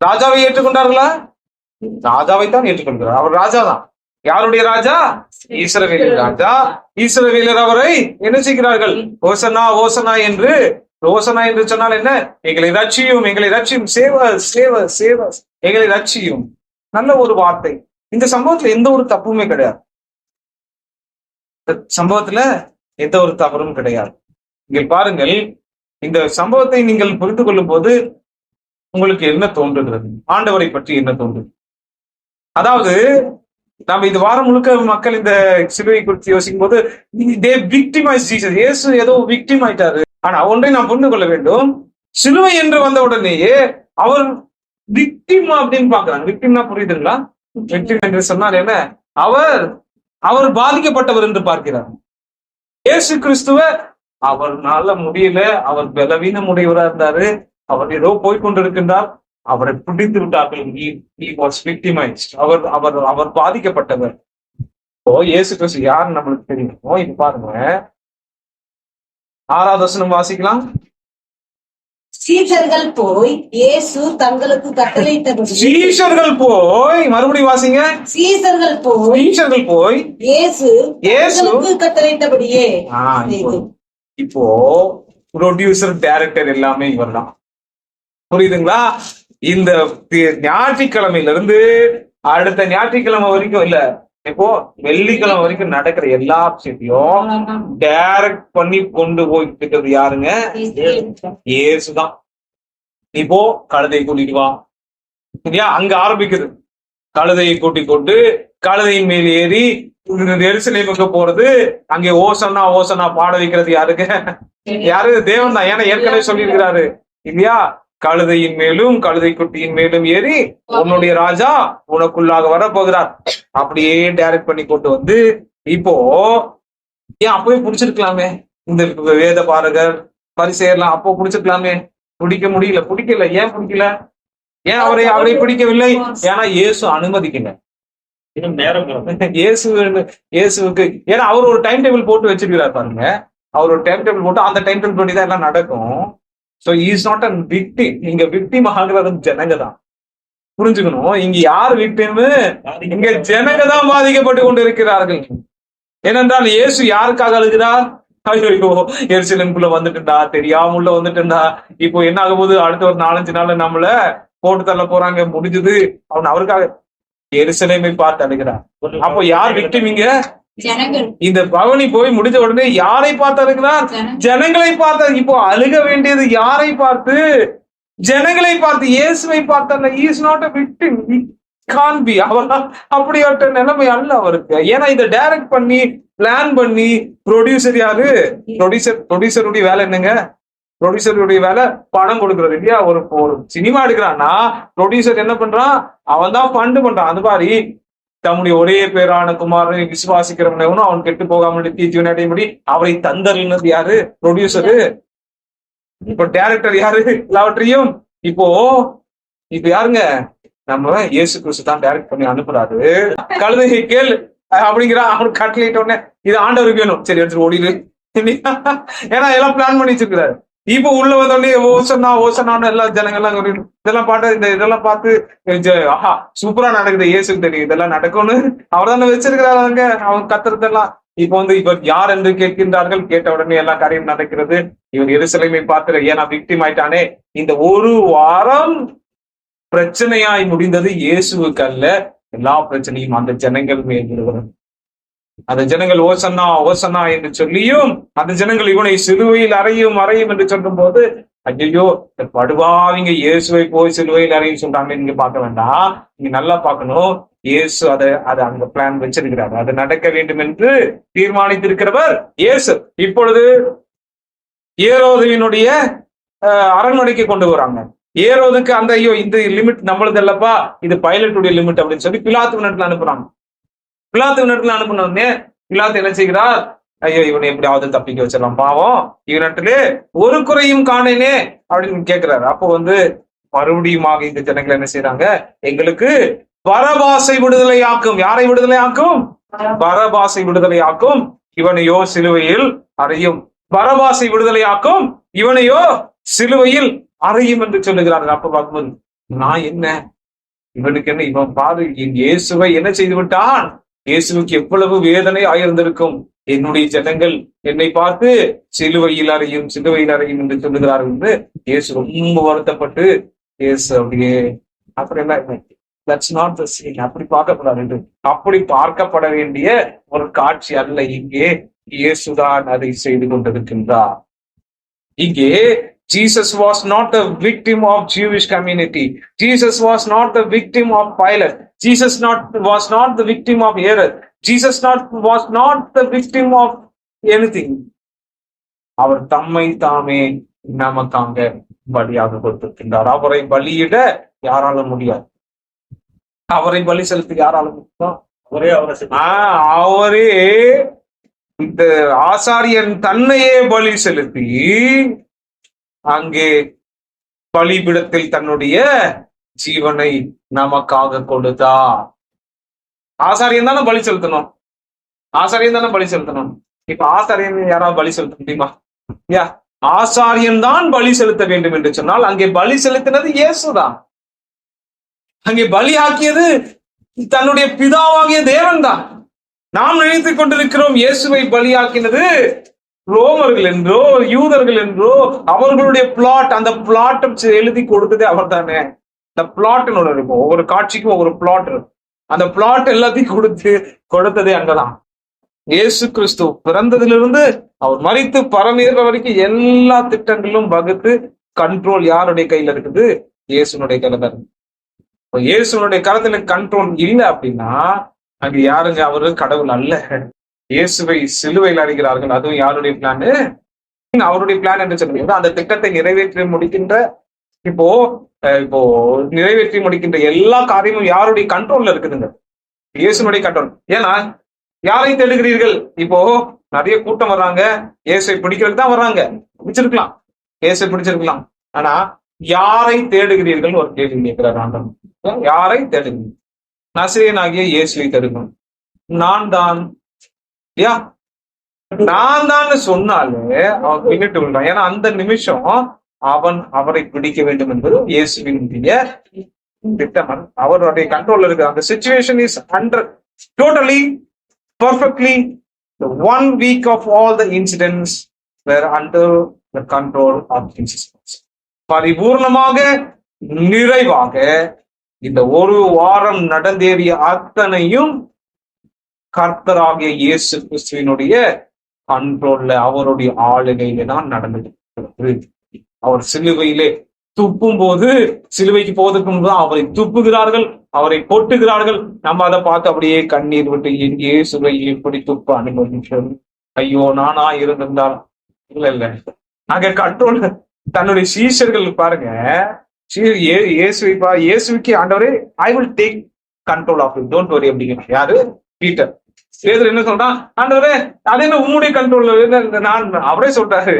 ராஜாவை ஏற்றுக்கொண்டார்களா? ராஜாவைத்தான் ஏற்றுக்கொள்கிறார். அவர் ராஜா தான். யாருடைய ராஜா? இஸ்ரவேலின் ராஜா. இஸ்ரவேலர் அவரை என்ன செய்கிறார்கள்? ஓசனா ஓசனா என்று. ஓசனா என்று சொன்னால் என்ன? எங்களை ரட்சியும், எங்களை ரட்சியும், சேவ சேவ சேவ, எங்களை ரட்சியும். நல்ல ஒரு வார்த்தை. இந்த சம்பவத்துல எந்த ஒரு தப்புமே கிடையாது. சம்பவத்துல எந்த ஒரு தவறும் கிடையாது. இங்க பாருங்கள், இந்த சம்பவத்தை நீங்கள் புரிந்து கொள்ளும் போது உங்களுக்கு என்ன தோன்றுகிறது? ஆண்டவரை பற்றி என்ன தோன்றுது? அதாவது நம்ம இந்த வாரம் முழுக்க மக்கள் இந்த சிலுவை குறித்து யோசிக்கும் போது இயேசு ஏதோ விக்டிம் ஆயிட்டாரு. ஆனா ஒன்றை நாம் புரிந்து கொள்ள வேண்டும், சிலுவை என்று வந்த உடனேயே அவர் விக்டிம் அப்படின்னு பாக்குறாங்க. விக்டிம்னா புரியுதுங்களா? விக்டிம் என்று சொன்னால் என்ன? அவர் பாதிக்கப்பட்டவர் என்று பார்க்கிறார். இயேசு கிறிஸ்துவ அவர்னால முடியல, அவர் பலவீனம் உடையவரா இருந்தாரு, அவர் ஏதோ போய்கொண்டிருக்கின்றார், அவரை பிடித்து விட்டார்கள். அவர் பாதிக்கப்பட்டவர். இப்போ இயேசு கிறிஸ்து யார் நம்மளுக்கு தெரியுமோ? இப்ப பாருங்க, 6வது வசனம் வாசிக்கலாம். சீஷர்கள் போய் இயேசு தங்களுக்கு கட்டளையிட்டபடி. சீஷர்கள் போய், மறுபடியும் வாசிங்க. சீஷர்கள் போய் இயேசு கட்டளையிட்டபடியே. இப்போ ப்ரொடியூசர் டைரக்டர் எல்லாமே இவர் தான். புரியுதுங்களா? இந்த ஞாயிற்றுக்கிழமையில இருந்து அடுத்த ஞாயிற்றுக்கிழமை வரைக்கும், இல்ல இப்போ வெள்ளிக்கிழமை வரைக்கும் நடக்கிற எல்லா விஷயத்தையும் டைரக்ட் பண்ணி கொண்டு போய்கிட்டு யாருங்க? இயேசுதான். இப்போ கழுதையை கூட்டிட்டு வா, அங்க ஆரம்பிக்குது. கழுதையை கூட்டிக் கொண்டு கழுதையின் மேல் ஏறி எருசலேமுக்கு போறது. அங்கே ஓசனா ஓசனா பாட வைக்கிறது யாருக்கு? யாரு? தேவன் தான். ஏன்னா ஏற்கனவே சொல்லியிருக்கிறாரு இல்லையா? கழுதையின் மேலும் கழுதை குட்டியின் மேலும் ஏறி உன்னுடைய ராஜா உனக்குள்ளாக வர போகிறார். அப்படியே டைரக்ட் பண்ணி கொண்டு வந்து, இப்போ ஏன் அப்பவே பிடிச்சிருக்கலாமே? இந்த வேத பாரகர் பரிசேயர்லாம் அப்போ பிடிச்சிருக்கலாமே? பிடிக்கல. ஏன் பிடிக்கல? ஏன் அவரை பிடிக்கவில்லை? ஏன்னா இயேசு அனுமதிக்கல. இயேசுவுக்கு ஏன்னா அவர் ஒரு டைம் டேபிள் போட்டு வச்சிருக்கிறார் பாருங்க. அவர் ஒரு டைம் டேபிள் போட்டு அந்த டைம் டேபிள் பண்ணி தான் எல்லாம் நடக்கும். So he is not a victim. இங்க விக்டிம் ஆகிறது ஜனங்க தான். புரிஞ்சுக்கணும். இங்க யார் விக்டிம்? இங்க ஜனங்க தான் பாதிக்கப்பட்டு கொண்டு இருக்கிறார்கள். ஏனென்றால் இயேசு யாருக்காக அழுகிறார்? ஐயோ எருசலேமுக்குள்ள வந்துட்டுண்டா, தெரியாம உள்ள வந்துட்டுண்டா, இப்போ என்ன ஆக போகுது? அடுத்த ஒரு 4-5 நாள்ல நம்மள போட்டு தள்ள போறாங்க, முடிஞ்சது அவன் அவருக்காக எருசலேமை பார்த்து அழுகிறார். அப்போ யார் விக்டிம் இங்க? இந்த பவனி போய் முடிஞ்ச உடனே யாரை பார்த்து அழுகிறார்? ஜனங்களை பார்த்து. இப்போ அழுக வேண்டியது யாரை பார்த்து? ஜனங்களை பார்த்து, இயேசுவை பார்த்து. He is not a victim. He can't be. அப்படியாட்ட நிலைமை அல்ல அவருக்கு. ஏன்னா இதை டைரக்ட் பண்ணி பிளான் பண்ணி ப்ரொடியூசர் யாரு? ப்ரொடியூசருடைய வேலை என்னங்க? ப்ரொடியூசருடைய வேலை பணம் கொடுக்கறது இல்லையா? ஒரு சினிமா எடுக்கிறான்னா ப்ரொடியூசர் என்ன பண்றான்? அவன் தான் ஃபண்ட் பண்றான். அது மாதிரி தம்முடைய ஒரே பேரான குமாரனை விசுவாசிக்கிறவனும் அவன் கெட்டு போகாமல் தீர்த்து அடையும்படி அவரை தந்தறினது யாரு? ப்ரொடியூசரு. இப்போ டைரக்டர் யாரு? எல்லாவற்றையும் இப்போ யாருங்க? நம்ம இயேசு கிறிஸ்து தான் டைரக்ட் பண்ணி அனுப்புறாரு. கழுதையை கேள் அப்படிங்கிறான். அவனுக்கு கட்டளையிட்ட உடனே இது ஆண்டவருக்கு வேணும், சரி எடுத்துட்டு ஓடிடு. ஏன்னா எல்லாம் பிளான் பண்ணி வச்சிருக்கிறாரு. இப்போ உள்ள வந்தோடனே ஓசனான்னு எல்லா ஜனங்கள்லாம் இதெல்லாம் இதெல்லாம் பார்த்து ஆஹா சூப்பரா நடக்குது, இயேசுக்கு தெரியும் இதெல்லாம் நடக்கும்னு அவர் தானே வச்சிருக்கிறாரு. அங்க அவன் கத்துறதெல்லாம் இப்ப இவர் யார் என்று கேட்கின்றார்கள். கேட்ட உடனே எல்லா காரியம் நடக்கிறது. இவர் எருசலேமை பார்த்து, ஏன்னா விக்டிம் ஆயிட்டானே. இந்த ஒரு வாரம் பிரச்சனையாய் முடிந்தது இயேசுவுக்கு அல்ல, எல்லா பிரச்சனையும் அந்த ஜனங்கள் மேல் விழுகிறது. அந்த ஜனங்கள் ஓசன்னா ஓசன்னா என்று சொல்லியும், அந்த ஜனங்கள் இவனை சிலுவையில் அறையும் என்று சொல்லும் போது, ஐயோ இந்த படுவாவிங்க இயேசுவை போய் சிலுவையில் அறையும் சொல்றாங்க. நீங்க பார்க்க வேண்டாம், நீங்க நல்லா பார்க்கணும். இயேசு அதை அங்க பிளான் வச்சிருக்கிறார். அது நடக்க வேண்டும் என்று தீர்மானித்திருக்கிறவர் இயேசு. இப்பொழுது ஏரோதுவினுடைய அரண்மனைக்கு கொண்டு வராங்க. ஏரோதுக்கு அந்த ஐயோ இந்த லிமிட் நம்மளது இல்லப்பா, இது பைலட்டுடைய லிமிட் அப்படின்னு சொல்லி பிலாத்து நேரத்துல அனுப்புறாங்க. பிலாத்து நேரத்துல அனுப்புனே பிலாத்து என்ன செய்கிறார்? ஐயோ இவனை எப்படியாவது தப்பிக்க வச்சிடலாம், பாவம் இவனிடத்துல ஒரு குறையும் காணேனே அப்படின்னு கேட்கிறாரு. அப்போ மறுபடியுமாக இந்த ஜனங்கள் என்ன செய்யறாங்க? எங்களுக்கு பரபாசை விடுதலையாக்கும். யாரை விடுதலையாக்கும்? பரபாசை விடுதலையாக்கும். இவனையோ சிலுவையில் அறையும். பரபாசை விடுதலையாக்கும், இவனையோ சிலுவையில் அறையும் என்று சொல்லுகிறார்கள். அப்ப பார்க்கும்போது நான் என்ன, இவனுக்கு என்ன, இவன் பாரு இயேசுவை என்ன செய்து விட்டான், இயேசுவுக்கு எவ்வளவு வேதனை ஆயிருந்திருக்கும். என்னுடைய ஜனங்கள் என்னை பார்த்து சிலுவையில் அறையும் என்று சொல்லுகிறார்கள் என்று இயேசு ரொம்ப வருத்தப்பட்டு இயேசு அப்படியே, அப்புறம் என்ன, தட்ஸ் நாட் த சீன். அப்படி பார்க்கப்படாது, அப்படி பார்க்கப்பட வேண்டிய ஒரு காட்சி அல்ல. இங்கே இயேசுதான் அதை செய்து கொண்டிருக்கின்றார். இங்கே Jesus was not the victim of Jewish community. Jesus was not the victim of Pilate. Jesus was not the victim of Herod. Jesus was not the victim of anything. அவர் தம்மை தாமே நமக்காக பலியாக கொடுத்திருக்கின்றார். அவரை பலியிட யாரால முடியாது. அவரை பலி செலுத்த யாரால முடியும்? அவரே இந்த ஆசாரியன் தன்னையே பலி செலுத்தி அங்கே பலிபீடத்தில் தன்னுடைய ஜீவனை நமக்காக கொடுத்தா. ஆசாரியன் தானே பலி செலுத்தணும், ஆசாரியன் தானே பலி செலுத்தணும். இப்ப ஆசாரியன் யாராவது பலி செலுத்த முடியுமா? ஆசாரியன் தான் பலி செலுத்த வேண்டும் என்று சொன்னால் அங்கே பலி செலுத்தினது இயேசுதான். அங்கே பலியாக்கியது தன்னுடைய பிதாவாகிய தேவன் தான். நாம் நினைத்துக் கொண்டிருக்கிறோம் இயேசுவை பலியாக்கினது ரோமர்கள் என்றோ யூதர்கள் என்றோ அவர்களுடைய பிளாட், அந்த பிளாட் எழுதி கொடுத்ததே அவர் தானே. இந்த பிளாட் இருக்கும், ஒவ்வொரு காட்சிக்கும் ஒவ்வொரு பிளாட் இருக்கும். அந்த பிளாட் எல்லாத்தையும் கொடுத்ததே அங்கதான். இயேசு கிறிஸ்து பிறந்ததிலிருந்து அவர் மரித்து பரமேற வரைக்கும் எல்லா திட்டங்களும் வகுத்து கண்ட்ரோல் யாருடைய கையில இருக்குது? இயேசுனுடைய கையில தான். இயேசுனுடைய கரத்துல கண்ட்ரோல் இல்லை அப்படின்னா அங்க யாருங்க? அவரு கடவுள் அல்ல. இயேசுவை சிலுவையில் அறைகிறார்கள். அதுவும் யாருடைய பிளான்? அவருடைய பிளான் என்று சொல்லுங்க. அந்த திட்டத்தை நிறைவேற்றி முடிக்கின்ற இப்போ நிறைவேற்றி முடிக்கின்ற எல்லா காரியமும் யாருடைய கண்ட்ரோல்ல இருக்குதுங்க? இயேசுனுடைய கண்ட்ரோல். ஏன்னா யாரை தேடுகிறீர்கள்? இப்போ நிறைய கூட்டம் வர்றாங்க, இயேசுவை பிடிக்கிறதுக்கு தான் வர்றாங்க. பிடிச்சிருக்கலாம், இயேசுவை பிடிச்சிருக்கலாம். ஆனா யாரை தேடுகிறீர்கள் ஒரு கேள்வி கேட்கிறார் ஆண்டவன். யாரை தேடுகிறீர்கள்? நசரேயனாகிய இயேசுவை தேடுகிறோம். நான் தான் சொன்னாலே அவன் பின்னிட்டு விடுறான். ஏன்னா அந்த நிமிஷம் அவரை பிடிக்க வேண்டும் என்பது இயேசுவினுடைய திட்டம். அவருடைய கண்ட்ரோல் இருக்கு. அந்த situation is under totally perfectly the 1 week of all the incidents were under the control of Jesus. பரிபூர்ணமாக நிறைவாக இந்த ஒரு வாரம் நடந்தேறிய அத்தனையும் கர்த்தராகிய இயேசு கிறிஸ்துவினுடைய கண்ட்ரோல்ல, அவருடைய ஆளுகையில தான் நடந்தது. அவர் சிலுவையிலே துப்பும் போது, சிலுவைக்கு போவதற்கு முன்பு அவரை துப்புகிறார்கள், அவரை கொட்டுகிறார்கள். நம்ம அதை பார்த்து அப்படியே கண்ணீர் விட்டு இயேசுவை எப்படி துப்ப அனுமதிச்சோம், ஐயோ நானா இருந்திருந்தால். இல்ல அங்க கண்ட்ரோல் தன்னுடைய சீஷர்கள் பாருங்க, இயேசுக்கு ஆண்டவரே I will take control of it, don't worry அப்படிங்கிற யாரு? பீட்டர். பேதுரு என்ன சொல்றான்? ஆண்டவரே அது என்ன உம்முடைய கண்ட்ரோல்? நான் அவரே சொல்றாரு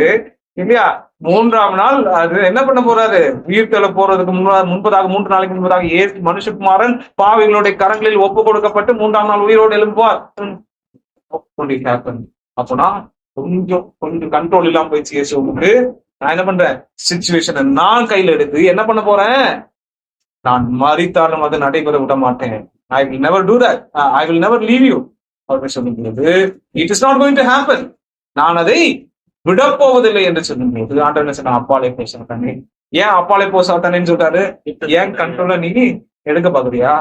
இல்லையா, 3ஆம் நாள் அது என்ன பண்ண போறாரு? உயிர்த்தெழ போறதுக்கு முன்பதாக 3 நாளைக்கு முன்பதாக மனுஷகுமாரன் பாவிகளுடைய கரங்களில் ஒப்பு கொடுக்கப்பட்டு 3ஆம் நாள் உயிரோடு எழும்புவார். அப்போனா கொஞ்சம் கண்ட்ரோல் இல்லாம போயிடுச்சு இயேசுவுக்கு. நான் என்ன பண்றேன்? சிச்சுவேஷனை நான் கையில எடுத்து என்ன பண்ண போறேன்? நான் மரித்தாலும் அது நடைபெற விட மாட்டேன். I will never do that. I will never leave you. அவர் சொல்லுகிறது it is not going to happen. நான் அதை விடப்போவதில்லை என்று சொல்லும்போது ஆண்டவர் என்ன சொன்னா? அப்பாலே போ சாத்தானே. ஏன் அப்பாலே போ சாத்தானேன்னு சொல்றாரு? ஏன் கண்ட்ரோல்ல நீ எடுக்க பாக்குறியா?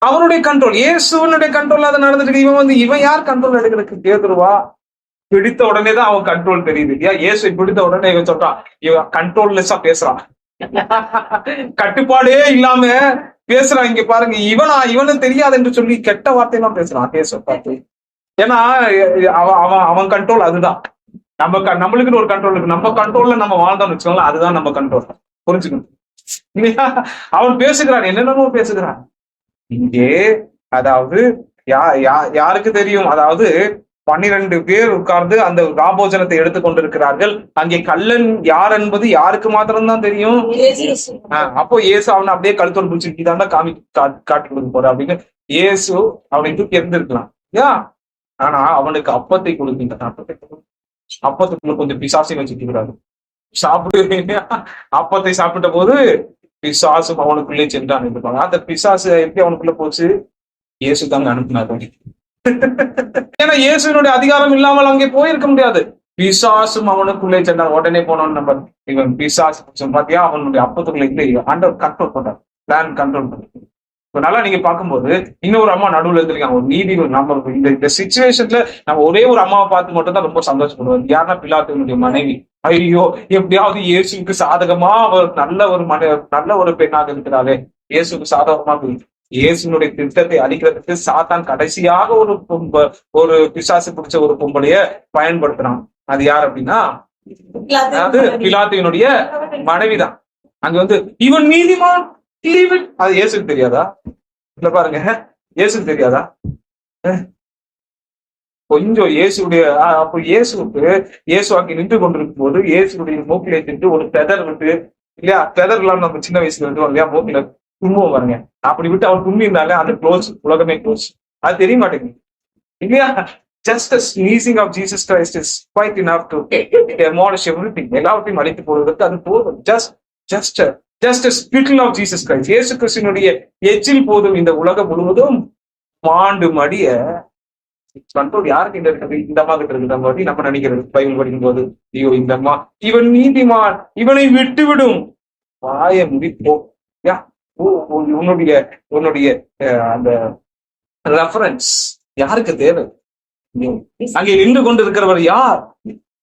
அவருடைய கண்ட்ரோல், இயேசுவனுடைய கண்ட்ரோல் அதை நடந்துட்டு இவன் யார் கண்ட்ரோல் எடுக்கிறதுக்கு? பேதுருவா பிடித்த உடனே தான் அவன் கண்ட்ரோல் தெரியுது இல்லையா? இயேசு பிடித்த உடனே இவன் சொல்றான், இவன் கண்ட்ரோல்லெஸ்ஸா பேசுறான், கட்டுப்பாடே இல்லாம பேசுறான். இங்க பாருங்க, இவனு தெரியாது என்று சொல்லி கெட்ட வார்த்தையெல்லாம் பேசுறான் இயேசு பார்த்து. ஏன்னா அவன் கண்ட்ரோல் அதுதான். நம்மளுக்குன்னு ஒரு கண்ட்ரோல் இருக்கு. நம்ம கண்ட்ரோல்ல நம்ம வாழ்ந்தோம்னு வச்சுக்கோங்களேன், அதுதான் நம்ம கண்ட்ரோல். புரிஞ்சுக்கணும் இல்லையா? அவன் பேசுகிறான், என்னென்னமோ பேசுகிறான். இங்கே அதாவது யாருக்கு தெரியும்? அதாவது 12 பேர் உட்கார்ந்து அந்த ராபோஜனத்தை எடுத்துக்கொண்டிருக்கிறார்கள். அங்கே கள்ளன் யார் என்பது யாருக்கு மாத்திரம்தான் தெரியும். அப்போ இயேசு அவனை அப்படியே கழுத்தோடு பிடிச்சிட்டு தான் காட்டி கொடுக்க போற அப்படின்னு இயேசு அவனை தூக்கி இருந்திருக்கலாம். ஆனா அவனுக்கு அப்பத்தை கொடுக்கின்ற அப்பத்துக்குள்ள கொஞ்சம் பிசாசை வச்சுக்கிறாரு. சாப்பிட்டு அப்பத்தை சாப்பிட்ட போது பிசாசும் அவனுக்குள்ளே சென்றான் இருப்பாங்க. அந்த பிசாசு எப்படி அவனுக்குள்ள போச்சு? இயேசு தாங்க அனுப்பினாரு. ஏன்னா இயேசுனுடைய அதிகாரம் இல்லாமல் அங்கே போயிருக்க முடியாது. பிசாசும் அவனுக்குள்ளே சென்றான். உடனே போனோம் நம்ம இவன் பிசாசு பாத்தியா, அவனுடைய அப்பத்துக்குள்ள ஆண்டவர் கண்ட்ரோல் பண்றார், பிளான் கண்ட்ரோல் பண்றாரு. இப்ப நல்லா நீங்க பார்க்கும்போது இன்னொரு அம்மா நடுவுல இருந்திருக்காங்க. ஒரு நீதி நம்ம இந்த சிச்சுவேஷன்ல நம்ம ஒரே ஒரு அம்மாவை பார்த்து மட்டும் தான் ரொம்ப சந்தோஷப்படுவார். யாருன்னா பிலாத்துவினுடைய மனைவி. ஐயோ, எப்படியாவது இயேசுக்கு சாதகமா அவர் நல்ல ஒரு பெண்ணாக இருக்கிறாரே, இயேசுக்கு சாதகமா இயேசுனுடைய திட்டத்தை அழிக்கிறதுக்கு சாத்தான் கடைசியாக ஒரு பிசாசு பிடிச்ச ஒரு பொம்பளைய பயன்படுத்தினான். அது யார் அப்படின்னா, அதாவது பிலாத்துவினுடைய மனைவிதான். அங்க இவன் நீதிமான், அது இயேசுக்கு தெரியாதா? இல்ல பாருங்க, இயேசுக்கு தெரியாதா? கொஞ்சம் இயேசுடைய அப்ப இயேசு அங்கே நின்று கொண்டிருக்கும் போது இயேசுடைய மூக்கிலே சென்று ஒரு பெதர் விட்டு, இல்லையா, பெதர்லாம் நம்ம சின்ன வயசுல விட்டுவோம் இல்லையா, மூக்கில தும்முவோம் பாருங்க. அப்படி விட்டு அவர் தும்மி இருந்தாலே அது க்ளோஸ், உலகமே க்ளோஸ். அது தெரிய மாட்டேங்குது இல்லையா? Just a sneezing of Jesus Christ is quite enough to demolish everything. எல்லாவற்றையும் அழித்து போடுவதற்கு அது போதும். Just a spittle of Jesus Christ. இயேசு கிறிஸ்துவினுடைய எச்சில் போதும் இந்த உலகம் முழுவதும் மாண்டு மடிய. கண்ட்ரோல் யாருக்கு இந்த இருக்குது? இந்த அம்மா கிட்ட இருக்குது. நம்ம நினைக்கிறது பைபிள் படிக்கும் போது, ஐயோ இந்த அம்மா இவன் நீதிமான், இவனை விட்டு விடும், வாய முடிப்போ. உன்னுடைய அந்த ரெஃபரன்ஸ் யாருக்கு தேவை? அங்கே நின்று கொண்டிருக்கிறவர் யார்?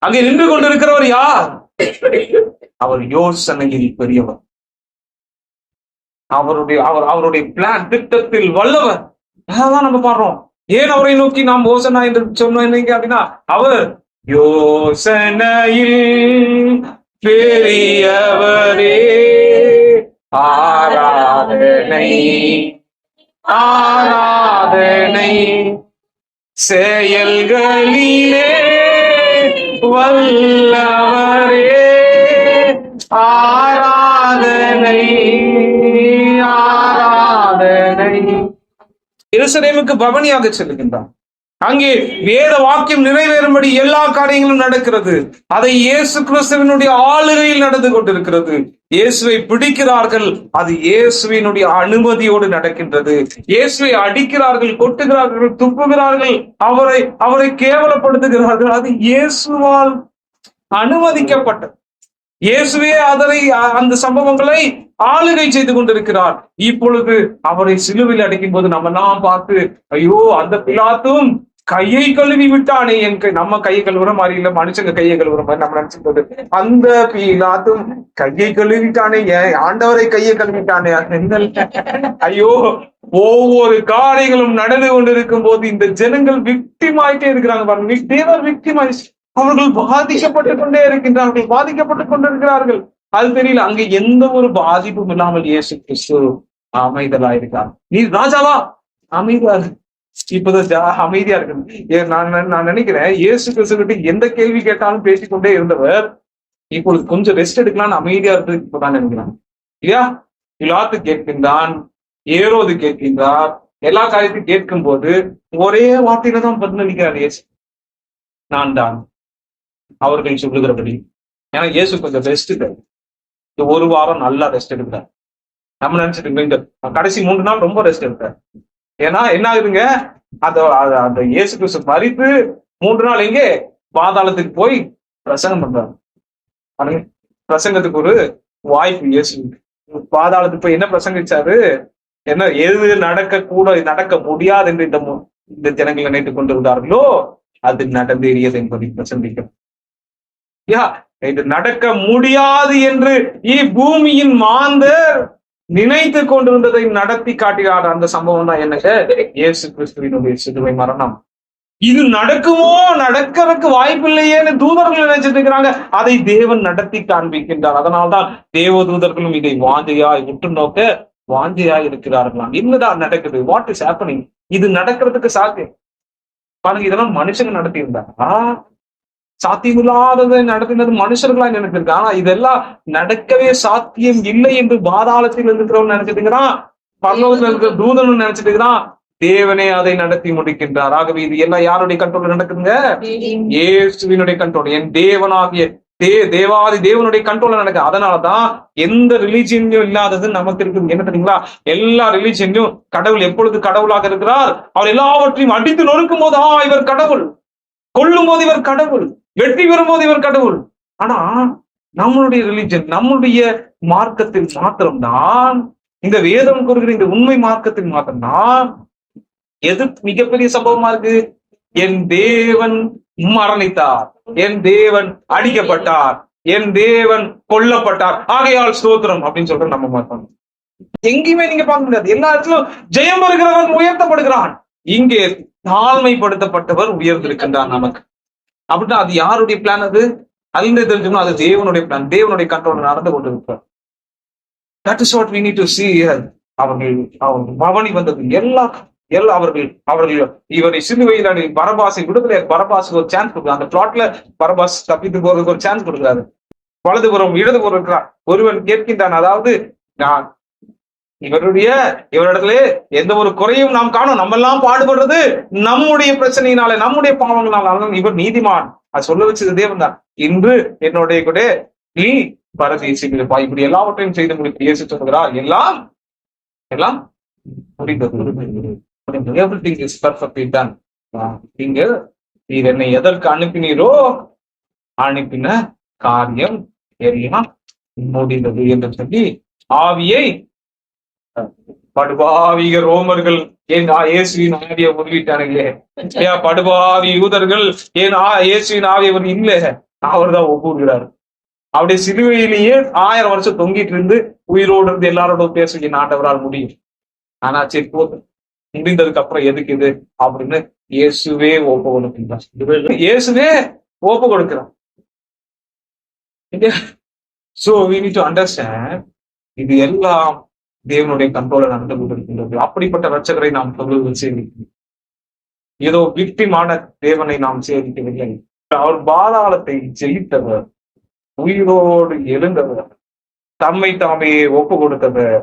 அங்கே நின்று கொண்டிருக்கிறவர் யார்? அவர் யோசனையில் பெரியவர். அவருடைய பிளான், திட்டத்தில் வல்லவர். அதான் நம்ம பாடுறோம். ஏன் அவரை நோக்கி நாம் ஓசனா என்று சொன்னோம் அப்படின்னா, அவர் யோசனையில் பெரியவரே, ஆராதனை ஆராதனை செயல்களிலே வல்லவரே, ஆராதனை ஆராதனை. எருசலேமுக்கு பவனியாக செல்லுகின்றான். அங்கே வேத வாக்கியம் நிறைவேறும்படி எல்லா காரியங்களும் நடக்கிறது. அதை இயேசு கிறிஸ்துவினுடைய ஆளுகையில் நடந்து கொண்டிருக்கிறது. இயேசுவை பிடிக்கிறார்கள், அது இயேசுவினுடைய அனுமதியோடு நடக்கின்றது. இயேசுவை அடிக்கிறார்கள், கொட்டுகிறார்கள், துப்புகிறார்கள், அவரை கேவலப்படுத்துகிறார்கள். அது இயேசுவால் அனுமதிக்கப்பட்டது. இயேசுவே அந்த சம்பவங்களை ஆளுகை செய்து கொண்டிருக்கிறார். இப்பொழுது அவரை சிலுவையில் அடிக்கும் போது நம்ம எல்லாம் பார்த்து, ஐயோ அந்த பிலாத்தும் கையை கழுவி விட்டானே, நம்ம கையை கழுவுற மாதிரி இல்ல, மனுஷங்க கையை கழுவுற மாதிரி நம்ம நினைச்சுட்டு, அந்த பிலாத்தும் கையை கழுவிட்டானே, ஆண்டவரை கையை கழுவிட்டானே. ஐயோ, ஒவ்வொரு காரியங்களும் நடந்து கொண்டிருக்கும் போது இந்த ஜனங்கள் விக்டிம் ஆயிட்டே இருக்கிறாங்க. அவர்கள் பாதிக்கப்பட்டுக் கொண்டே இருக்கின்றார்கள். அது தெரியல. அங்க எந்த ஒரு பாதிப்பும் இல்லாமல் இயேசு கிறிஸ்து அமைதலா இருக்கார். நீ ராஜாவா? அமைதியா இப்பதான் அமைதியா இருக்கு. நான் நினைக்கிறேன், இயேசு கிறிஸ்து எந்த கேள்வி கேட்டாலும் பேசிக்கொண்டே இருந்தவர் இப்பொழுது கொஞ்சம் ரெஸ்ட் எடுக்கலாம்னு அமைதியா இருந்தது இப்பதான் நினைக்கிறான் இல்லையா? பிலாத்து கேட்கின்றான், ஏரோது கேட்கின்றார். எல்லா காரியத்தையும் கேட்கும் போது ஒரே வார்த்தையில தான் பதிலளிக்கிறார் இயேசு, நான் தான் அவர்கள் சொல்லுகிறபடி. ஏன்னா இயேசு கொஞ்சம் ரெஸ்ட் இந்த ஒரு வாரம் நல்லா ரெஸ்ட் எடுக்கிறார். நம்ம நினைச்சிட்டு இந்த கடைசி 3 நாள் ரொம்ப ரெஸ்ட் எடுக்கிறார். ஏன்னா என்ன ஆகுதுங்க, அந்த இயேசு கிறிஸ்து மரித்து 3 நாள் எங்கே பாதாளத்துக்கு போய் பிரசங்கம் பண்றாரு. பிரசங்கத்துக்கு ஒரு வாய்ப்பு இயேசு பாதாளத்துக்கு போய் என்ன பிரசங்கிச்சாரு? என்ன எது நடக்க முடியாது என்று இந்த ஜனங்கள் நினைத்துக் கொண்டு விட்டார்களோ அது நடந்தேறியது என்பதை பிரசங்கிக்கிறார். இது நடக்க முடியாது என்று பூமியின் மாந்தர் நினைத்து கொண்டிருந்ததை நடத்தி காட்டினார். அந்த சம்பவம் தான் என்னங்க, இயேசு கிறிஸ்துவினுடைய சிலுவை மரணம். இது நடக்குமோ, நடக்கிறதுக்கு வாய்ப்பில்லையேன்னு தூதர்கள் நினைச்சிட்டு இருக்கிறாங்க. அதை தேவன் நடத்தி காண்பிக்கின்றார். அதனால்தான் தேவ தூதர்களும் இதை உற்று நோக்க வாஞ்சையா இருக்கிறார்களாம். என்னதான் நடக்குது? What is happening? இது நடக்கிறதுக்கு சாத்தியம் பாருங்க. இதெல்லாம் மனுஷங்க நடத்தி இருந்தாங்க. சாத்தியமில்லாததை நடத்தினது மனுஷர்களா நினைச்சிருக்கு. ஆனா இதெல்லாம் நடக்கவே சாத்தியம் இல்லை என்று பாதாளத்தில் இருக்கிறவன் நினைச்சிட்டு இருக்கிறான், பரலோகத்துல இருக்கிற தூதன் நினைச்சிட்டு இருக்கிறான். தேவனே அதை நடத்தி முடிக்கின்றார். ஆகவே இது எல்லாம் யாருடைய கண்ட்ரோல் நடக்குதுங்க? இயேசுவினுடைய கண்ட்ரோல். என் தேவனாகிய தேவாதி தேவனுடைய கண்ட்ரோல்ல நடக்குது. அதனாலதான் எந்த ரிலீஜியனும் இல்லாதது நமக்கு இருக்குது. என்ன தெரியுங்களா? எல்லா ரிலீஜியனும் கடவுள் எப்பொழுது கடவுளாக இருக்கிறார், அவர் எல்லாவற்றையும் அடித்து நொறுக்கும் போது இவர் கடவுள், கொல்லும் போது இவர் கடவுள், வெற்றி பெறும் போது இவர் கடவுள். ஆனா நம்மளுடைய ரிலீஜன், நம்முடைய மார்க்கத்தில் மாத்திரம்தான், இந்த வேதம் கூறுகிற இந்த உண்மை மார்க்கத்தில் மாத்திரம்தான் எது மிகப்பெரிய சம்பவமா இருக்கு? என் தேவன் மரணித்தார், என் தேவன் அடிக்கப்பட்டார், என் தேவன் கொல்லப்பட்டார், ஆகையால் ஸ்தோத்திரம் அப்படின்னு சொல்ற நம்ம மாத்தோம். எங்கேயுமே நீங்க பார்க்க முடியாது. எல்லா இடத்திலும் ஜெயம் வருகிறவன் உயர்த்தப்படுகிறான், இங்கே தாழ்மைப்படுத்தப்பட்டவர் உயர்ந்திருக்கின்றான் நமக்கு. அப்படின்னா அது யாருடைய பிளான்? அது தெரிஞ்சுக்கணும். அது தேவனுடைய பிளான், தேவனுடைய கண்ட்ரோல் நடந்து கொண்டிருக்கிறார். That is what we need to see here. அவர்கள் பவனி வந்தது அவர்கள் இவரை சிலுவையில் பரபாசை விடுதலை, பரபாசுக்கு ஒரு சான்ஸ் கொடுக்குறாரு. அந்த பிளாட்ல பரபாஸ் தப்பித்து போறதுக்கு ஒரு சான்ஸ் கொடுக்குறாரு. வலதுபுறம் இடதுபுறம் இருக்கிறார். ஒருவன் கேட்கின்றான், அதாவது நான் இவரிடத்துல எந்த ஒரு குறையும் நாம் காணும், நம்ம எல்லாம் பாடுபடுறது நம்முடைய பிரச்சனையினால, நம்முடைய பாவங்களால, இவர் நீதிமான். அது சொல்ல வச்சது தேவன் தான். இன்று என்னுடைய கூட நீ பரதேசிப்பா, இப்படி எல்லாவற்றையும் செய்து முடித்து இயேசு சொல்கிறார், எல்லாம் எல்லாம் முடிந்தது. Everything is perfectly done. நீங்க நீர் என்னை எதற்கு அனுப்பினீரோ அனுப்பின காரியம் எல்லாம் முடிந்தது என்று சொல்லி ஆவியை படுபாவிக ரோமர்கள் ஏன் இயேசுவின் ஆவியை உருவிட்டானுங்களே, படுபாவி யூதர்கள் ஏன் இயேசுவின் ஆவியை இல்ல, அவர் தான் ஒப்புகிறார். அவருடைய சிலுவையிலேயே 1000 வருஷம் தொங்கிட்டு இருந்து உயிரோடு இருந்து எல்லாரோட பேச ஆண்டவரால் முடியும். ஆனா சரி போதும், முடிந்ததுக்கு அப்புறம் எதுக்கு இது அப்படின்னு இயேசுவே ஒப்பு கொடுக்கிறார். இயேசுவே ஒப்பு கொடுக்கிறார். So we need to understand, இது எல்லாம் தேவனுடைய கண்ட்ரோல நடந்து கொண்டிருக்கின்றது. அப்படிப்பட்ட ரட்சகரை நாம் தொழில் சேமிக்கணும். ஏதோ விக்டிமான தேவனை நாம் சேமிக்கவில்லை. அவர் பாதாளத்தை ஜெயித்தவர், உயிரோடு எழுந்தவர், தம்மை தாமே ஒப்பு கொடுத்தவர்,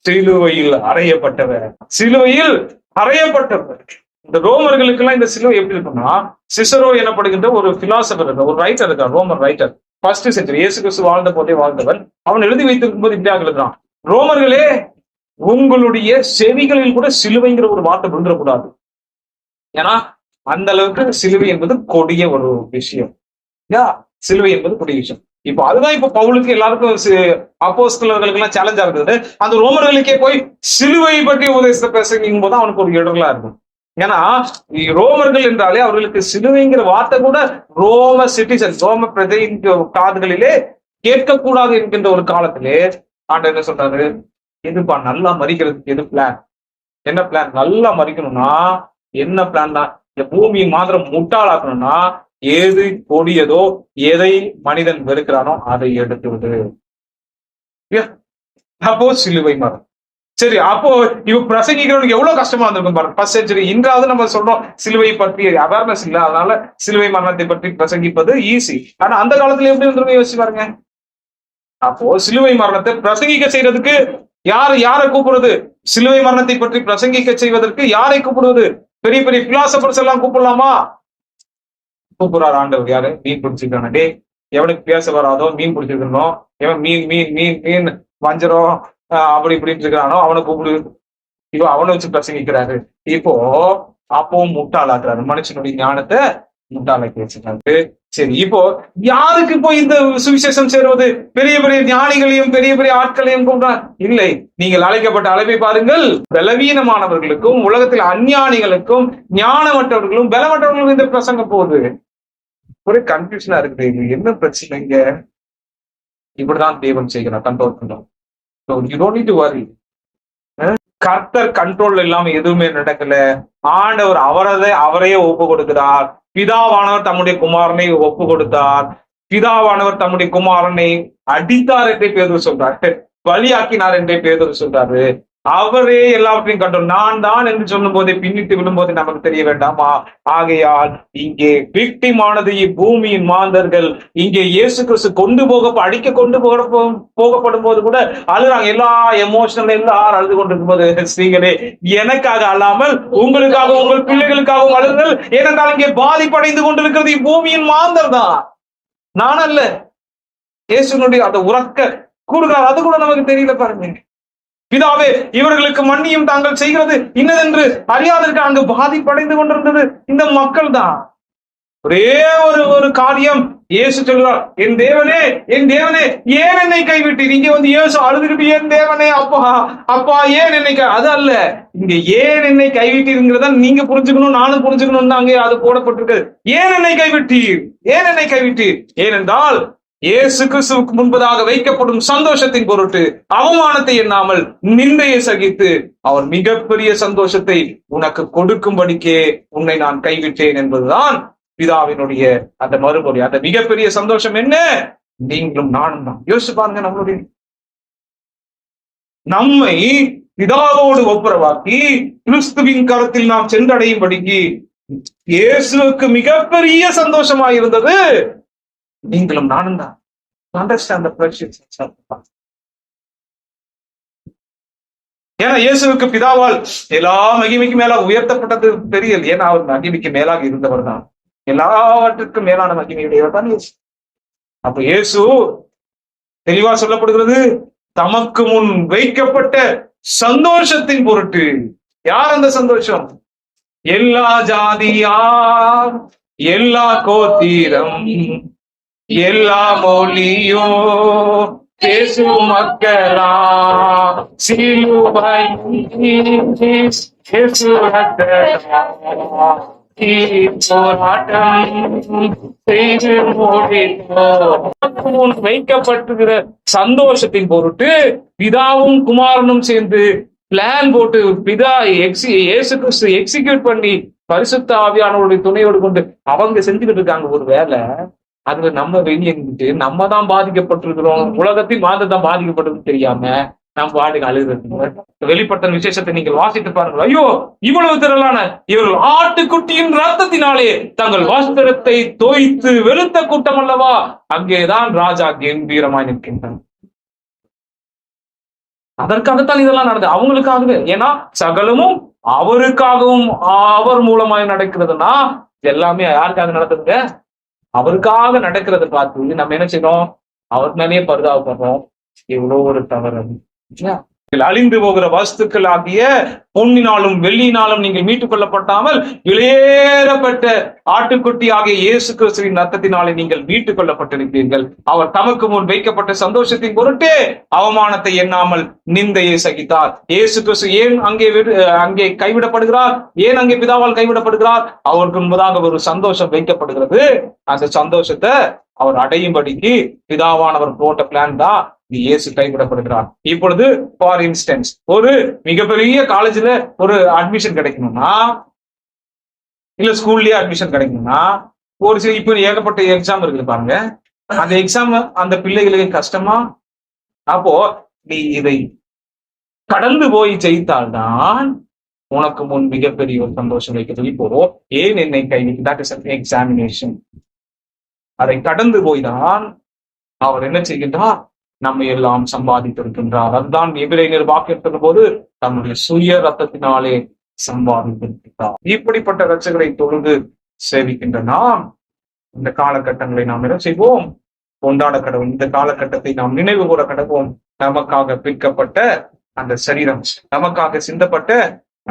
சிலுவையில் அறையப்பட்டவர், சிலுவையில் அறையப்பட்டவர். இந்த ரோமர்களுக்கு எல்லாம் இந்த சிலுவை எப்படி இருக்குன்னா, சிசரோ எனப்படுகின்ற ஒரு பிலாசபர் இருக்கார், ஒரு ரைட்டர் இருக்கார், ரோமர் ரைட்டர், 1st century, இயேசு கிறிஸ்து வாழ்ந்த போதே வாழ்ந்தவன். அவன் எழுதி வைத்திருக்கும் போது இப்படியாக எழுதுறான், ரோமர்களே உங்களுடைய செவிகளில் கூட சிலுவைங்கிற ஒரு வார்த்தை விழுந்துடக்கூடாது. ஏன்னா அந்த அளவுக்கு சிலுவை என்பது கொடிய ஒரு விஷயம். சிலுவை என்பது கொடிய விஷயம். இப்போ அதுதான் இப்ப பவுலுக்கு எல்லாருக்கும் அப்போஸ்தலர்களுக்கு எல்லாம் சேலஞ்சா இருக்குது. அந்த ரோமர்களுக்கே போய் சிலுவை பற்றி உபதேசத்தை பேசும் போது அவனுக்கு ஒரு இடங்களா இருக்கும். ஏன்னா ரோமர்கள் என்றாலே அவர்களுக்கு சிலுவைங்கிற வார்த்தை கூட ரோம சிட்டிசன், ரோம பிரஜையின் காதுகளிலே கேட்கக்கூடாது என்கின்ற ஒரு காலத்திலே ஆண்டவர் என்ன சொல்றாரு, எதுப்பா நல்லா மறிக்கிறதுக்கு எது பிளான், என்ன பிளான்? நல்லா மறிக்கணும்னா என்ன பிளான் தான், இந்த பூமியை மாத்திரம் முட்டாளாக்கணும்னா எது கொடியதோ, எதை மனிதன் வெறுக்கிறானோ அதை எடுத்து விடு. அப்போ சிலுவை மரம். சரி, அப்போ இவ பிரசங்கிக்கிறவனுக்கு எவ்வளவு கஷ்டமா இருந்திருக்கும் பாருங்க. 1st century. இன்றாவது நம்ம சொல்றோம் சிலுவை பற்றி அவேர்னஸ் இல்லை, அதனால சிலுவை மரணத்தை பற்றி பிரசங்கிப்பது ஈஸி. ஆனா அந்த காலத்துல எப்படி இருந்திருக்கும் யோசிச்சு பாருங்க. அப்போ சிலுவை மரணத்தை பிரசங்கிக்க செய்யறதுக்கு யாரை கூப்பிடுறது? சிலுவை மரணத்தை பற்றி பிரசங்கிக்க செய்வதற்கு யாரை கூப்பிடுவது? பெரிய பெரிய பிலாசபர்ஸ் எல்லாம் கூப்பிடலாமா? கூப்பிடுறாரு ஆண்டவர். யாரு? மீன் பிடிச்சிருக்கான. டே, எவனுக்கு பேச வராதோ மீன் பிடிச்சிருக்கணும், எவன் மீன் மீன் மீன் மீன் வஞ்சரம் அப்படி இப்படின்னு இருக்கிறானோ அவனை கூப்பிடு. இப்போ அவனை வச்சு பிரசங்கிக்கிறாரு. இப்போ அப்பவும் முட்டாளாக்குறாரு, மனுஷனுடைய ஞானத்தை முட்டாளாக்கி வச்சுக்கிறாரு. சரி, இப்போ யாருக்கு போய் இந்த சுவிசேஷம் சேருவது? பெரிய பெரிய ஞானிகளையும் பெரிய பெரிய ஆட்களையும் கூப்பிட்டார் இல்லை. நீங்கள் அழைக்கப்பட்ட அழைப்பை பாருங்கள், பலவீனமானவர்களுக்கும் உலகத்தில் அஞ்ஞானிகளுக்கும் ஞானமற்றவர்களும் பலமற்றவர்களுக்கும் இந்த பிரசங்கம் போகுது. ஒரே கன்ஃபியூஷனா இருக்குது. இது என்ன பிரச்சனைங்க? இப்படிதான் தேவன் செய்கிறார், கண்ட்ரோல் பண்றோம். You don't need to worry. கர்த்தர் கண்ட்ரோல் இல்லாம எதுவுமே நடக்கல. ஆண்டவர் அவரையே ஒப்பு கொடுக்கிறார். பிதாவானவர் தம்முடைய குமாரனை ஒப்பு கொடுத்தார். பிதாவானவர் தம்முடைய குமாரனை அடித்தார் என்றே பேதுரு சொல்றாரு, பலியாக்கினார் என்றே பேதுரு சொல்றாரு. அவரே எல்லாவற்றையும் கண்டோம். நான் தான் என்று சொல்லும் போதே பின்னிட்டு விடும் போது நமக்கு தெரிய வேண்டாமா? ஆகையால் இங்கே விக்டிமானது இப்பூமியின் மாந்தர்கள். இங்கே இயேசு கிறிஸ்து கொண்டு போகப்படும் போது கூட அழுறாங்க. எல்லா எமோஷனல் எல்லாரும் அழுது கொண்டிருக்கும் போது, ஸ்ரீகளே எனக்காக அல்லாமல் உங்களுக்காக உங்கள் பிள்ளைகளுக்காகவும் அழுங்கள். ஏனென்றால் இங்கே பாதிப்படைந்து கொண்டிருக்கிறது இப்பூமியின் மாந்தர் தான், நான் அல்ல. இயேசுனுடைய அந்த உறக்க கூறுகிறார், அது கூட நமக்கு தெரியல பாருங்க. பிதாவே இவர்களுக்கு மன்னியும், தாங்கள் செய்கிறது இன்னதென்று அறியாதற்கு அங்கு பாதிப்படைந்து கொண்டிருந்தது இந்த மக்கள் தான். ஒரே ஒரு காரியம், இயேசு சொல்கிறார், என் தேவனே என் தேவனே ஏன் என்னை கைவிட்டீர். இங்க வந்து இயேசு அழுதுகிட்டு, என் தேவனே அப்பா அப்பா ஏன் என்னை அது அல்ல, இங்க ஏன் என்னை கைவிட்டீர்ங்கிறத நீங்க புரிஞ்சுக்கணும், நானும் புரிஞ்சுக்கணும் தான் அங்கே அது போடப்பட்டிருக்கு. ஏன் என்னை கைவிட்டீர், ஏன் என்னை கைவிட்டீர்? ஏனென்றால் இயேசு கிறிஸ்துவுக்கு முன்பதாக வைக்கப்படும் சந்தோஷத்தின் பொருட்டு அவமானத்தை எண்ணாமல் நிந்தையை சகித்து அவர் மிகப்பெரிய சந்தோஷத்தை உனக்கு கொடுக்கும்படிக்கே உன்னை நான் கைவிட்டேன் என்பதுதான் பிதாவினுடைய அந்த மறுமொழி. அந்த மிகப்பெரிய சந்தோஷம் என்ன? நீங்களும் நானும் தான். யோசிச்சு பாருங்க, நம்மை பிதாவோடு ஒப்புரவாக்கி கிறிஸ்துவின் கரத்தில் நாம் சென்றடையும்படிக்கு இயேசுவுக்கு மிகப்பெரிய சந்தோஷமாக இருந்தது நீங்களும் நானும் தான். Understand the precious. ஏன்னா இயேசுவுக்கு பிதாவால் எல்லா மகிமைக்கு மேலாக உயர்த்தப்பட்டது தெரியல. ஏன்னா அவர் மகிமைக்கு மேலாக இருந்தவர் தான், எல்லாவற்றுக்கும் மேலான மகிமையுடையவர் தான் இயேசு. அப்ப இயேசு தெளிவா சொல்லப்படுகிறது, தமக்கு முன் வைக்கப்பட்ட சந்தோஷத்தின் பொருட்டு. யார் அந்த சந்தோஷம்? எல்லா ஜாதியார், எல்லா கோத்திரம், எல்லா மொழியோ பேசு மக்களா, சிலுவை வைக்கப்பட்டிருக்கிற சந்தோஷத்தின் பொருட்டு பிதாவும் குமாரனும் சேர்ந்து பிளான் போட்டு பிதா இயேசு கிறிஸ்து எக்ஸிக்யூட் பண்ணி பரிசுத்த ஆவியானவருடைய துணையோடு கொண்டு அவங்க செஞ்சுக்கிட்டு இருக்காங்க ஒரு வேலை. அதுல நம்ம வெளியே இருந்துட்டு நம்ம தான் பாதிக்கப்பட்டிருக்கிறோம், உலகத்தில் தான் பாதிக்கப்பட்டதுன்னு தெரியாம நம்ம பாட்டுக்கு அழுகிறது. வெளிப்படுத்தின விசேஷத்தை நீங்கள் வாசித்து பாருங்கள். ஐயோ, இவ்வளவு திரளான இவர்கள் ஆட்டுக்குட்டியின் ரத்தத்தினாலே தங்கள் வஸ்திரத்தை தோய்த்து வெளுத்த கூட்டம் அல்லவா, அங்கேதான் ராஜா கம்பீரமாய் நிற்கின்றான். அதற்காகத்தான் இதெல்லாம் நடந்தது, அவங்களுக்காகவே. ஏன்னா சகலமும் அவருக்காகவும் அவர் மூலமாய் நடக்கிறதுனா எல்லாமே யாருக்காக நடக்குதுங்க? அவருக்காக நடக்கிறத பார்த்து நம்ம என்ன செய்யணும்? அவர் மேலேயே பரிதாபப்படுறோம். எவ்வளவு ஒரு தவறு. அழிந்து போகிற வஸ்துக்கள் ஆகிய பொன்னினாலும் வெள்ளியினாலும் நீங்கள் மீட்டுக் கொள்ளப்பட்டாமல் விலையேறப்பட்ட ஆட்டுக்குட்டி ஆகிய இயேசு கிறிஸ்துவின் ரத்தத்தினாலே நீங்கள் மீட்டுக் கொள்ளப்பட்டிருக்கிறீர்கள். அவர் தமக்கு முன் வைக்கப்பட்ட சந்தோஷத்தின் பொருட்டே அவமானத்தை எண்ணாமல் நிந்தையை சகித்தார். இயேசு கிறிஸ்து ஏன் அங்கே கைவிடப்படுகிறார்? ஏன் அங்கே பிதாவால் கைவிடப்படுகிறார்? அவருக்கு முன்பதாக ஒரு சந்தோஷம் வைக்கப்படுகிறது. அந்த சந்தோஷத்தை அவர் அடையும்படிக்கு பிதாவானவர் போட்ட பிளான் தான் இயேசு கைவிடப்படுகிறார். இப்பொழுது ஃபார் இன்ஸ்டன்ஸ் ஒரு மிகப்பெரிய காலேஜ்ல ஒரு அட்மிஷன் கிடைக்கணும்னா, இல்ல ஸ்கூல்லயே அட்மிஷன் கிடைக்கணும்னா, ஒரு சில இப்ப ஏகப்பட்ட எக்ஸாம் இருக்குது பாருங்க. அந்த எக்ஸாம் அந்த பிள்ளைகளுக்கு கஷ்டமா? அப்போ நீ இதை கடந்து போய் ஜெயித்தால்தான் உனக்கு முன் மிகப்பெரிய ஒரு சந்தோஷம் வைக்கிறது. இப்போ ஏன் என்னை கைவிட்டு, தட் இஸ் எக்ஸாமினேஷன். அதை கடந்து போய்தான் அவர் என்ன செய்கின்றார்? நம்மை எல்லாம் சம்பாதித்திருக்கின்றார். அதுதான் எபிரேயர் வாக்கியத்தின் போது தன்னுடைய சுய ரத்தத்தினாலே சம்பாதித்திருக்கிறார். இப்படிப்பட்ட ரட்சகரை தொழுது சேவிக்கின்ற நாம் இந்த காலகட்டங்களை நாம் என்ன செய்வோம்? கொண்டாட கடவுள். இந்த காலகட்டத்தை நாம் நினைவு கூற கடவோம். நமக்காக பிற்கப்பட்ட அந்த சரீரம், நமக்காக சிந்தப்பட்ட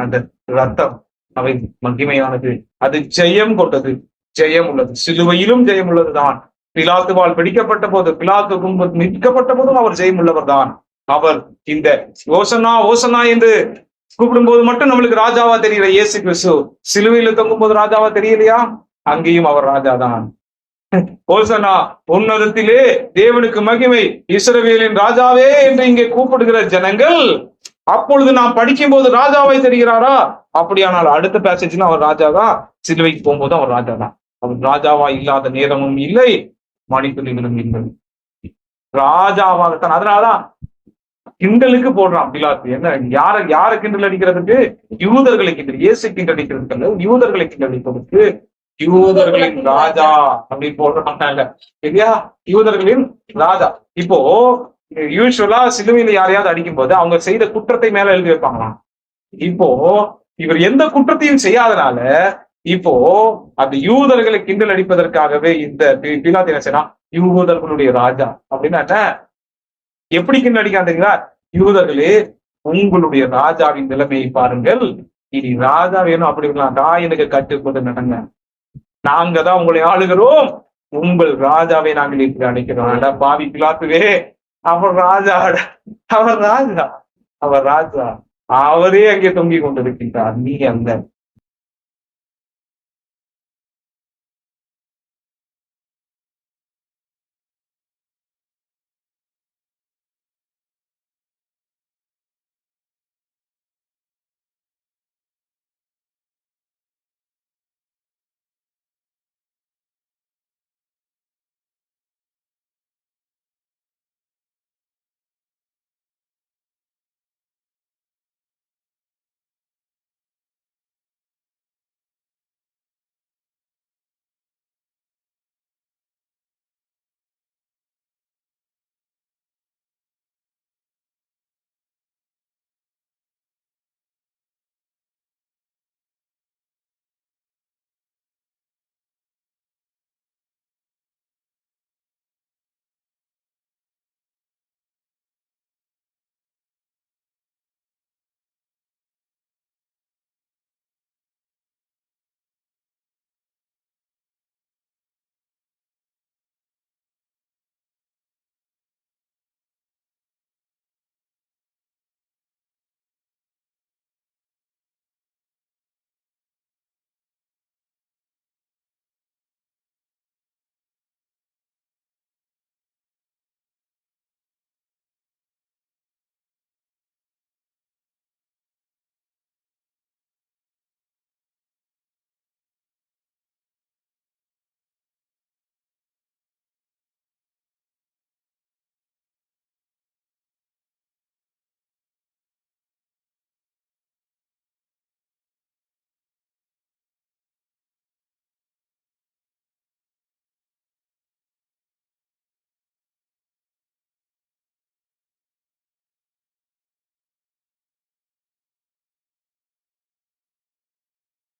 அந்த ரத்தம், அவை மகிமையானது. அது ஜெயம் கொண்டது, ஜெயம் உள்ளது. சிலுவையிலும் ஜெயம் உள்ளதுதான். பிலாத்துவால் பிடிக்கப்பட்ட போது, பிலாத்து மீட்கப்பட்ட போதும் அவர் ஜெயம் உள்ளவர் தான். அவர் இந்த ஓசனா ஓசனா என்று கூப்பிடும் போது மட்டும் நம்மளுக்கு ராஜாவா தெரியல இயேசு கிறிஸ்து. சிலுவையில தொங்கும் போது ராஜாவா தெரியலையா? அங்கேயும் அவர் ராஜா தான். ஓசனா உன்னதத்திலே தேவனுக்கு மகிமை, இஸ்ரவேலின் ராஜாவே என்று இங்கே கூப்பிடுகிற ஜனங்கள் அப்பொழுது நாம் படிக்கும் போது ராஜாவை தெரிகிறாரா? அப்படியானால் அடுத்த பேசேஜ்ல அவர் ராஜாதான். சிலுவைக்கு போகும்போது அவர் ராஜாதான். அவர் ராஜாவா இல்லாத நேரமும் இல்லை, மணித்துளிகளும் இல்லை, ராஜாவாகத்தான். அதனாலதான் கிண்டலுக்கு போடுறான் பிலாத்து. என்ன யார கிண்டல் அடிக்கிறதுக்கு? யூதர்களை கிண்டல். இயேசு கிண்டல் அடிக்கிறதுக்கு, யூதர்களை கிண்டல் அடிப்பதற்கு யூதர்களின் ராஜா அப்படின்னு போடுறாங்க இல்லையா? யூதர்களின் ராஜா. இப்போ யூஸ்வலா சிலுவையில யாரையாவது அடிக்கும் போது அவங்க செய்த குற்றத்தை மேல எழுதி வைப்பாங்களாம். இப்போ இவர் எந்த குற்றத்தையும் செய்யாதனால இப்போ அந்த யூதர்களை கிண்டல் அடிப்பதற்காகவே இந்த பிலாத்து என்ன செய்யறான், யூதர்களுடைய ராஜா அப்படின்னா என்ன? எப்படி கிண்டல் அடிக்காதீங்களா? யூதர்களே, உங்களுடைய ராஜாவின் நிலைமையை பாருங்கள். இனி ராஜா வேணும் அப்படின்னா எனக்கு கட்டுப்பட்டு நடங்க. நாங்க தான் உங்களை ஆளுகிறோம், உங்கள் ராஜாவை நாங்கள் இப்படி அழைக்கிறோம். பாவி பிலாத்துவே, அவர் ராஜா, அவர் ராஜா, அவர் ராஜா, அவரே அங்கே தொங்கிக் கொண்டிருக்கின்றார், நீ அல்ல.